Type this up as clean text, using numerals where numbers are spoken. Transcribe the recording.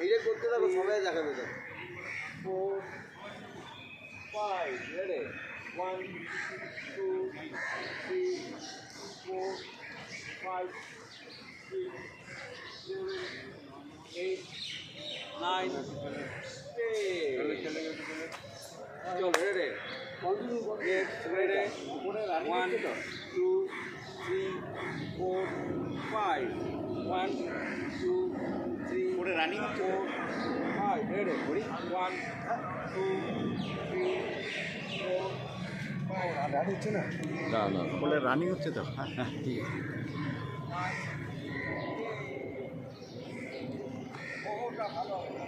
এইটা করতে থাকো, সবাই দেখাবে তো। 4 5 ready 1 2 3 4 5 6 7 8 9 10 চলো রেডি নেক্সট রেডি 1 2 3 4 5 1 2 3 ওটা রানিং 4 5 ready 1 2 3 4 5 রানি হচ্ছে না না না বলে রানিং হচ্ছে তো হ্যাঁ হ্যাঁ ঠিক আছে ওটা ভালো না